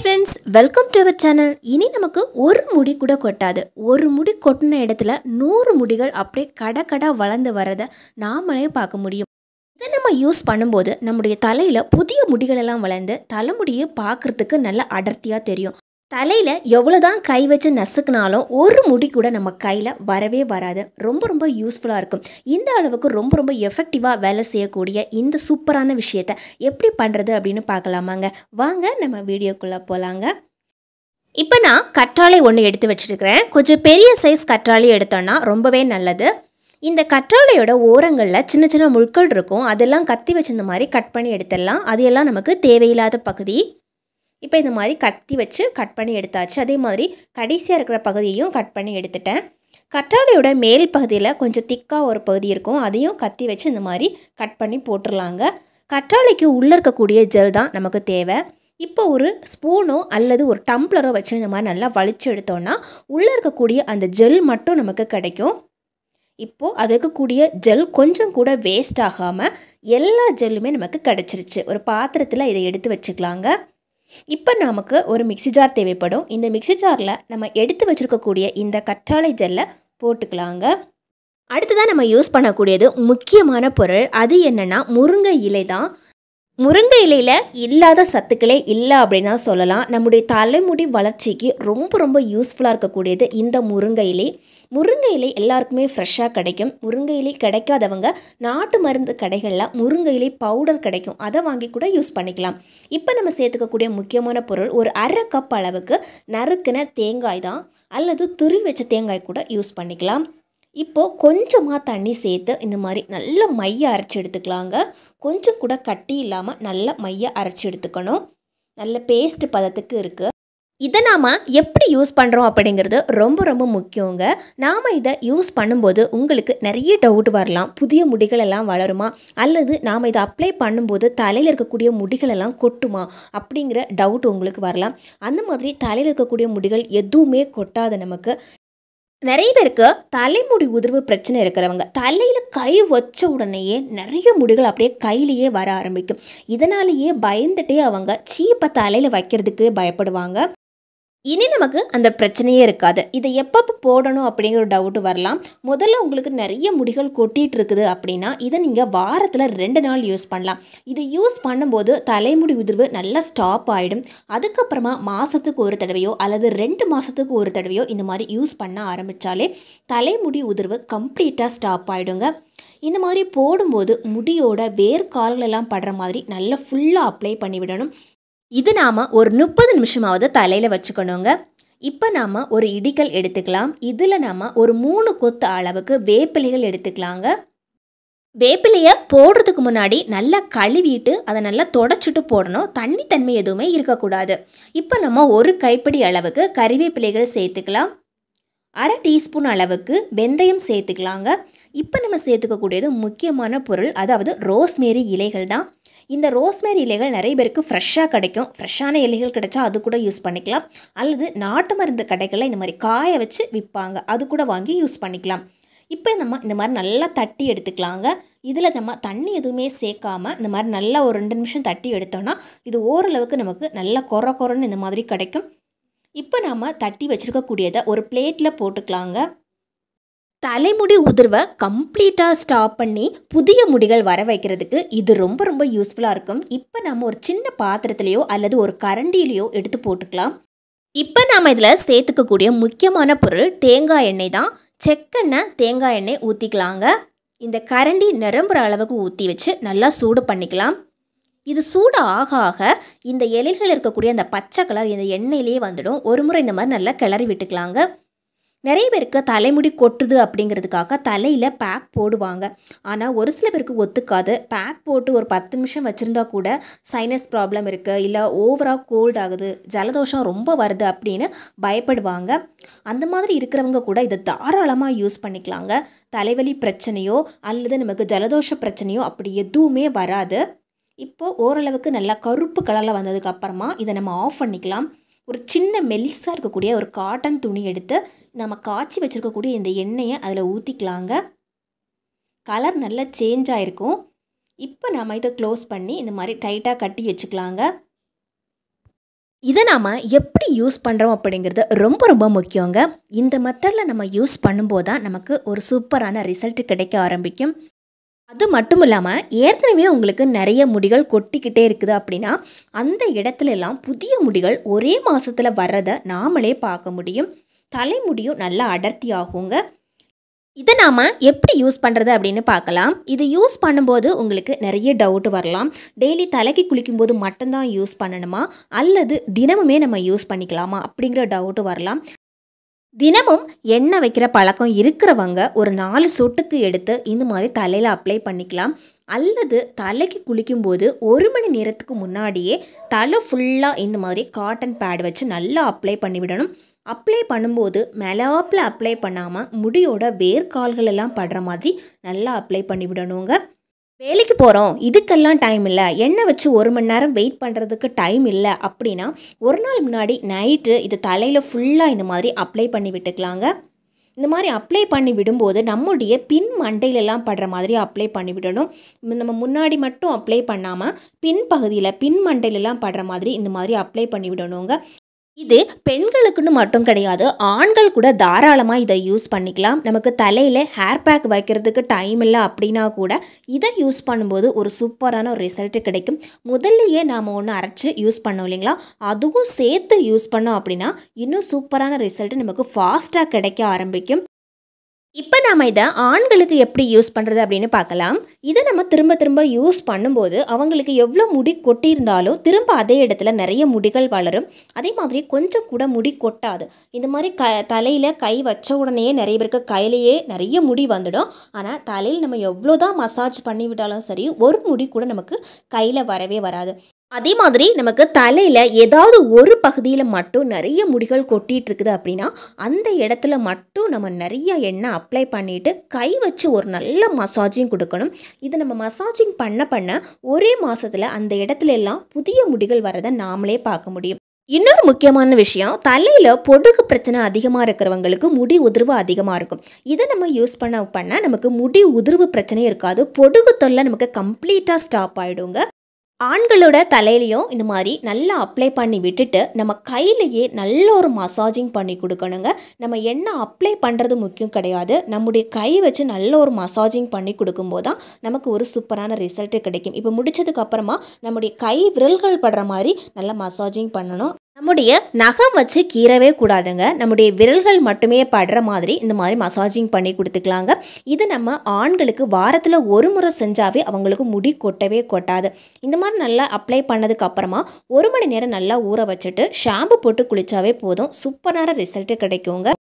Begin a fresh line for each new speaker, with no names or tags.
Friends, welcome to our channel. இனி நமக்கு ஒரு முடி கூட கொட்டாது. ஒரு முடி கொட்டின இடத்துல 100 முடிகள் அப்படியே கடகடா வளர்ந்து வரதை நாமளே பார்க்க முடியும். இதை நம்ம யூஸ் பண்ணும்போது நம்முடைய தலையில் புதிய முடிகள் எல்லாம் வளர்ந்து தலைமுடியை பார்க்குறதுக்கு நல்ல அடர்த்தியாக தெரியும். தலையில் எவ்வளோதான் கை வச்சு நசுக்குனாலும் ஒரு முடி கூட நம்ம கையில் வரவே வராது. ரொம்ப ரொம்ப யூஸ்ஃபுல்லாக இருக்கும். இந்த அளவுக்கு ரொம்ப ரொம்ப எஃபெக்டிவாக வேலை செய்யக்கூடிய இந்த சூப்பரான விஷயத்தை எப்படி பண்ணுறது அப்படின்னு பார்க்கலாமாங்க. வாங்க நம்ம வீடியோக்குள்ளே போகலாங்க. இப்போ நான் கற்றாழை ஒன்று எடுத்து வச்சுருக்கிறேன். கொஞ்சம் பெரிய சைஸ் கற்றாழை எடுத்தோன்னா ரொம்பவே நல்லது. இந்த கற்றாழையோட ஓரங்களில் சின்ன சின்ன முட்கள் இருக்கும். அதெல்லாம் கத்தி வச்சு இந்த மாதிரி கட் பண்ணி எடுத்துடலாம். அது எல்லாம் நமக்கு தேவையில்லாத பகுதி. இப்போ இந்த மாதிரி கத்தி வச்சு கட் பண்ணி எடுத்தாச்சு. அதே மாதிரி கடைசியாக இருக்கிற பகுதியையும் கட் பண்ணி எடுத்துட்டேன். கற்றாழையோட மேல் பகுதியில் கொஞ்சம் திக்காக ஒரு பகுதி இருக்கும். அதையும் கத்தி வச்சு இந்த மாதிரி கட் பண்ணி போட்டுடலாங்க. கற்றாழைக்கு உள்ளே இருக்கக்கூடிய ஜெல் தான் நமக்கு தேவை. இப்போ ஒரு ஸ்பூனோ அல்லது ஒரு டம்ளரோ வச்சு இந்த மாதிரி நல்லா வலிச்சு எடுத்தோன்னா உள்ளே இருக்கக்கூடிய அந்த ஜெல் மட்டும் நமக்கு கிடைக்கும். இப்போது அது இருக்கக்கூடிய ஜெல் கொஞ்சம் கூட வேஸ்ட் ஆகாமல் எல்லா ஜெல்லுமே நமக்கு கிடச்சிருச்சு. ஒரு பாத்திரத்தில் இதை எடுத்து வச்சுக்கலாங்க. இப்போ நமக்கு ஒரு மிக்ஸி ஜார் தேவைப்படும். இந்த மிக்ஸி ஜாரில் நம்ம எடுத்து வச்சுருக்கக்கூடிய இந்த கற்றாழை ஜெல்லை போட்டுக்கலாங்க. அடுத்ததான் நம்ம யூஸ் பண்ணக்கூடியது முக்கியமான பொருள். அது என்னென்னா முருங்கை இலை தான். முருங்கை இலையில் இல்லாத சத்துக்களே இல்லை அப்படின்னு தான் சொல்லலாம். நம்முடைய தலைமுடி வளர்ச்சிக்கு ரொம்ப ரொம்ப யூஸ்ஃபுல்லாக இருக்கக்கூடியது இந்த முருங்கை இலை. முருங்கை இலை எல்லாருக்குமே ஃப்ரெஷ்ஷாக கிடைக்கும். முருங்கை இலை கிடைக்காதவங்க நாட்டு மருந்து கடைகளில் முருங்கை இலை பவுடர் கிடைக்கும். அதை வாங்கி கூட யூஸ் பண்ணிக்கலாம். இப்போ நம்ம சேர்த்துக்கக்கூடிய முக்கியமான பொருள் ஒரு அரை கப் அளவுக்கு நறுக்கின தேங்காய் தான், அல்லது துருவி வச்ச தேங்காய் கூட யூஸ் பண்ணிக்கலாம். இப்போது கொஞ்சமாக தண்ணி சேர்த்து இந்த மாதிரி நல்ல மைய அரைச்சி எடுத்துக்கலாங்க. கொஞ்சம் கூட கட்டி இல்லாமல் நல்ல மைய அரைச்சி எடுத்துக்கணும். நல்ல பேஸ்ட் பதத்துக்கு இருக்குது. இதை நாம் எப்படி யூஸ் பண்ணுறோம் அப்படிங்கிறது ரொம்ப ரொம்ப முக்கியங்க. நாம் இதை யூஸ் பண்ணும்போது உங்களுக்கு நிறைய டவுட் வரலாம். புதிய முடிகள் எல்லாம் வளருமா, அல்லது நாம் இதை அப்ளை பண்ணும்போது தலையில் இருக்கக்கூடிய முடிகளெல்லாம் கொட்டுமா அப்படிங்கிற டவுட் உங்களுக்கு வரலாம். அந்த மாதிரி தலையில் இருக்கக்கூடிய முடிகள் எதுவுமே கொட்டாது. நமக்கு நிறைய பேருக்கு தலைமுடி உதிர்வு பிரச்சனை இருக்கிறவங்க தலையில் கை வச்ச உடனேயே நிறைய முடிகள் அப்படியே கையிலேயே வர ஆரம்பிக்கும். இதனாலேயே பயந்துட்டே அவங்க சீப்பை தலையில் வைக்கிறதுக்கு பயப்படுவாங்க. இனி நமக்கு அந்த பிரச்சனையே இருக்காது. இதை எப்போ போடணும் அப்படிங்கிற ஒரு டவுட்டு வரலாம். முதல்ல உங்களுக்கு நிறைய முடிகள் கொட்டிகிட்டு இருக்குது அப்படின்னா இதை நீங்கள் வாரத்தில் 2 நாள் யூஸ் பண்ணலாம். இதை யூஸ் பண்ணும்போது தலைமுடி உதிர்வு நல்லா ஸ்டாப் ஆகிடும். அதுக்கப்புறமா மாதத்துக்கு ஒரு தடவையோ அல்லது 2 மாதத்துக்கு ஒரு தடவையோ இந்த மாதிரி யூஸ் பண்ண ஆரம்பித்தாலே தலைமுடி உதிர்வு கம்ப்ளீட்டாக ஸ்டாப் ஆகிடுங்க. இந்த மாதிரி போடும்போது முடியோட வேர்க்கால்களெல்லாம் படுற மாதிரி நல்லா ஃபுல்லாக அப்ளை பண்ணிவிடணும். இது நாம் ஒரு 30 நிமிஷமாவது தலையில் வச்சுக்கணுங்க. இப்போ நாம் ஒரு இடிக்கல் எடுத்துக்கலாம். இதில் நாம் ஒரு 3 கொத்து அளவுக்கு வேப்பிலைகள் எடுத்துக்கலாங்க. வேப்பிலையை போடுறதுக்கு முன்னாடி நல்லா கழுவிட்டு அதை நல்லா தொடச்சிட்டு போடணும். தண்ணி தன்மை எதுவுமே இருக்கக்கூடாது. இப்போ நம்ம ஒரு கைப்பிடி அளவுக்கு கறிவேப்பிலைகள் சேர்த்துக்கலாம். அரை டீஸ்பூன் அளவுக்கு வெந்தயம் சேர்த்துக்கலாங்க. இப்போ நம்ம சேர்த்துக்கக்கூடியது முக்கியமான பொருள், அதாவது ரோஸ்மேரி இலைகள் தான். இந்த ரோஸ்மேரி இலைகள் நிறைய பேருக்கு ஃப்ரெஷ்ஷாக கிடைக்கும். ஃப்ரெஷ்ஷான இலைகள் கிடைச்சா அது கூட யூஸ் பண்ணிக்கலாம். அல்லது நாட்டு மருந்து கடைகளில் இந்த மாதிரி காய வச்சு விற்பாங்க, அது கூட வாங்கி யூஸ் பண்ணிக்கலாம். இப்போ நம்ம இந்த மாதிரி நல்லா தட்டி எடுத்துக்கலாங்க. இதில் நம்ம தண்ணி எதுவுமே சேர்க்காமல் இந்த மாதிரி நல்லா ஒரு 2 நிமிஷம் தட்டி எடுத்தோன்னா இது ஓரளவுக்கு நமக்கு நல்லா கொரன்னு இந்த மாதிரி கிடைக்கும். இப்போ நாம் தட்டி வச்சுருக்கக்கூடியதை ஒரு பிளேட்டில் போட்டுக்கலாங்க. தலைமுடி உதிர்வை கம்ப்ளீட்டாக ஸ்டாப் பண்ணி புதிய முடிகள் வர வைக்கிறதுக்கு இது ரொம்ப ரொம்ப யூஸ்ஃபுல்லாக இருக்கும். இப்போ நம்ம ஒரு சின்ன பாத்திரத்துலேயோ அல்லது ஒரு கரண்டியிலையோ எடுத்து போட்டுக்கலாம். இப்போ நாம் இதில் சேர்த்துக்கக்கூடிய முக்கியமான பொருள் தேங்காய் எண்ணெய் தான். செக்கெண்ணெய் தேங்காய் எண்ணெய் ஊற்றிக்கலாங்க. இந்த கரண்டி நிரம்புற அளவுக்கு ஊற்றி வச்சு நல்லா சூடு பண்ணிக்கலாம். இது சூடு ஆக ஆக இந்த இலைகள் இருக்கக்கூடிய அந்த பச்சை கலர் இந்த எண்ணெயிலே வந்துடும். ஒரு முறை இந்த மாதிரி நல்லா கிளறி விட்டுக்கலாங்க. நிறைய பேருக்கு தலைமுடி கொட்டுது அப்படிங்கிறதுக்காக தலையில் பேக் போடுவாங்க. ஆனால் ஒரு சில பேருக்கு ஒத்துக்காது. பேக் போட்டு ஒரு 10 நிமிஷம் வச்சுருந்தா கூட சைனஸ் ப்ராப்ளம் இருக்குது, இல்லை ஓவராக கோல்ட் ஆகுது, ஜலதோஷம் ரொம்ப வருது அப்படின்னு பயப்படுவாங்க. அந்த மாதிரி இருக்கிறவங்க கூட இதை தாராளமாக யூஸ் பண்ணிக்கலாங்க. தலைவலி பிரச்சனையோ அல்லது நமக்கு ஜலதோஷ பிரச்சனையோ அப்படி எதுவுமே வராது. இப்போது ஓரளவுக்கு நல்லா கருப்பு கலரில் வந்ததுக்கப்புறமா இதை நம்ம ஆஃப் பண்ணிக்கலாம். ஒரு சின்ன மெலிசாக இருக்கக்கூடிய ஒரு காட்டன் துணி எடுத்து நம்ம காய்ச்சி வச்சுருக்கக்கூடிய இந்த எண்ணெயை அதில் ஊற்றிக்கலாங்க. கலர் நல்லா சேஞ்ச் ஆகிருக்கும். இப்போ நம்ம இதை க்ளோஸ் பண்ணி இந்த மாதிரி டைட்டாக கட்டி வச்சுக்கலாங்க. இதை நாம் எப்படி யூஸ் பண்ணுறோம் அப்படிங்கிறது ரொம்ப ரொம்ப முக்கியங்க. இந்த மெத்தடில் நம்ம யூஸ் பண்ணும்போது தான் நமக்கு ஒரு சூப்பரான ரிசல்ட் கிடைக்க ஆரம்பிக்கும். அது மட்டும் இல்லாமல் ஏற்கனவே உங்களுக்கு நிறைய முடிகள் கொட்டிக்கிட்டே இருக்குது அப்படின்னா அந்த இடத்துல எல்லாம் புதிய முடிகள் ஒரே மாதத்தில் வர்றதை நாமளே பார்க்க முடியும். தலைமுடியும் நல்லா அடர்த்தி ஆகுங்க. இதை நாம் எப்படி யூஸ் பண்ணுறது அப்படின்னு பார்க்கலாம். இது யூஸ் பண்ணும்போது உங்களுக்கு நிறைய டவுட் வரலாம். டெய்லி தலைக்கு குளிக்கும்போது மட்டும்தான் யூஸ் பண்ணணுமா, அல்லது தினமுமே நம்ம யூஸ் பண்ணிக்கலாமா அப்படிங்கிற டவுட்டு வரலாம். தினமும் எண்ணெய் வைக்கிற பழக்கம் இருக்கிறவங்க ஒரு 4 சொட்டுக்கு எடுத்து இந்த மாதிரி தலையில் அப்ளை பண்ணிக்கலாம். அல்லது தலைக்கு குளிக்கும்போது 1 மணி நேரத்துக்கு முன்னாடியே தலை ஃபுல்லாக இந்த மாதிரி காட்டன் பேட் வச்சு நல்லா அப்ளை பண்ணிவிடணும். அப்ளை பண்ணும்போது மேலாப்பில் அப்ளை பண்ணாமல் முடியோட வேர்க்கால்கள் எல்லாம் படுற மாதிரி நல்லா அப்ளை பண்ணிவிடணுங்க. வேலைக்கு போகிறோம், இதுக்கெல்லாம் டைம் இல்லை, எண்ணெய் வச்சு 1 மணி நேரம் வெயிட் பண்ணுறதுக்கு டைம் இல்லை அப்படின்னா ஒரு நாள் முன்னாடி நைட்டு இது தலையில் ஃபுல்லாக இந்த மாதிரி அப்ளை பண்ணி விட்டுக்கலாங்க. இந்த மாதிரி அப்ளை பண்ணி விடும்போது நம்முடைய பின் மண்டையிலெல்லாம் படுற மாதிரி அப்ளை பண்ணி விடணும். நம்ம முன்னாடி மட்டும் அப்ளை பண்ணாமல் பின் பகுதியில் பின் மண்டையிலெல்லாம் படுற மாதிரி இந்த மாதிரி அப்ளை பண்ணி விடணுங்க. இது பெண்களுக்குன்னு மட்டும் கிடையாது, ஆண்கள் கூட தாராளமாக இதை யூஸ் பண்ணிக்கலாம். நமக்கு தலையில் ஹேர் பேக் வைக்கிறதுக்கு டைம் இல்லை அப்படின்னா கூட இதை யூஸ் பண்ணும்போது ஒரு சூப்பரான ஒரு ரிசல்ட்டு கிடைக்கும். முதல்லையே நாம் ஒன்று அரைச்சி யூஸ் பண்ணோம் இல்லைங்களா, அதுவும் சேர்த்து யூஸ் பண்ணோம் அப்படின்னா இன்னும் சூப்பரான ரிசல்ட்டு நமக்கு ஃபாஸ்ட்டாக கிடைக்க ஆரம்பிக்கும். இப்போ நாம் இதை ஆண்களுக்கு எப்படி யூஸ் பண்ணுறது அப்படின்னு பார்க்கலாம். இதை நம்ம திரும்ப திரும்ப யூஸ் பண்ணும்போது அவங்களுக்கு எவ்வளோ முடி கொட்டியிருந்தாலும் திரும்ப அதே இடத்துல நிறைய முடிகள் வளரும். அதே மாதிரி கொஞ்சம் கூட முடி கொட்டாது. இந்த மாதிரி தலையில் கை வச்ச உடனேயே நிறைய பேருக்கு கையிலேயே நிறைய முடி வந்துடும். ஆனால் தலையில் நம்ம எவ்வளோ தான் மசாஜ் பண்ணி விட்டாலும் சரி ஒரு முடி கூட நமக்கு கையில் வரவே வராது. அதே மாதிரி நமக்கு தலையில் ஏதாவது ஒரு பகுதியில் மட்டும் நிறைய முடிகள் கொட்டிகிட்டு இருக்குது அப்படின்னா அந்த இடத்துல மட்டும் நம்ம நிறைய எண்ணெய் அப்ளை பண்ணிவிட்டு கை வச்சு ஒரு நல்ல மசாஜிங் கொடுக்கணும். இது நம்ம மசாஜிங் பண்ண பண்ண ஒரே மாதத்தில் அந்த இடத்துல எல்லாம் புதிய முடிகள் வரதை நாமளே பார்க்க முடியும். இன்னொரு முக்கியமான விஷயம், தலையில் பொடுகு பிரச்சனை அதிகமாக இருக்கிறவங்களுக்கு முடி உதிர்வு அதிகமாக இருக்கும். இதை நம்ம யூஸ் பண்ண நமக்கு முடி உதிர்வு பிரச்சனையும் இருக்காது. பொடுகு தொல்லை நமக்கு கம்ப்ளீட்டாக ஸ்டாப் ஆகிடுங்க. ஆண்களோட தலையிலையும் இந்த மாதிரி நல்லா அப்ளை பண்ணி விட்டுட்டு நம்ம கையிலையே நல்ல ஒரு மசாஜிங் பண்ணி கொடுக்கணுங்க. நம்ம எண்ணெய் அப்ளை பண்ணுறது முக்கியம் கிடையாது, நம்முடைய கை வச்சு நல்ல ஒரு மசாஜிங் பண்ணி கொடுக்கும்போது தான் நமக்கு ஒரு சூப்பரான ரிசல்ட்டு கிடைக்கும். இப்போ முடிச்சதுக்கு அப்புறமா நம்முடைய கை விரல்கள் படுற மாதிரி நல்லா மசாஜிங் பண்ணணும். நம்முடைய நகம் வச்சு கீறவே கூடாதுங்க, நம்முடைய விரல்கள் மட்டுமே படுற மாதிரி இந்த மாதிரி மசாஜிங் பண்ணி கொடுத்துக்கலாங்க. இது நம்ம ஆண்களுக்கு வாரத்தில் 1 முறை செஞ்சாவே அவங்களுக்கு முடி கொட்டவே கொட்டாது. இந்த மாதிரி நல்லா அப்ளை பண்ணதுக்கு அப்புறமா 1 மணி நேரம் நல்லா ஊற வச்சுட்டு ஷாம்பு போட்டு குளிச்சாவே போதும், சூப்பரான ரிசல்ட்டு கிடைக்குங்க.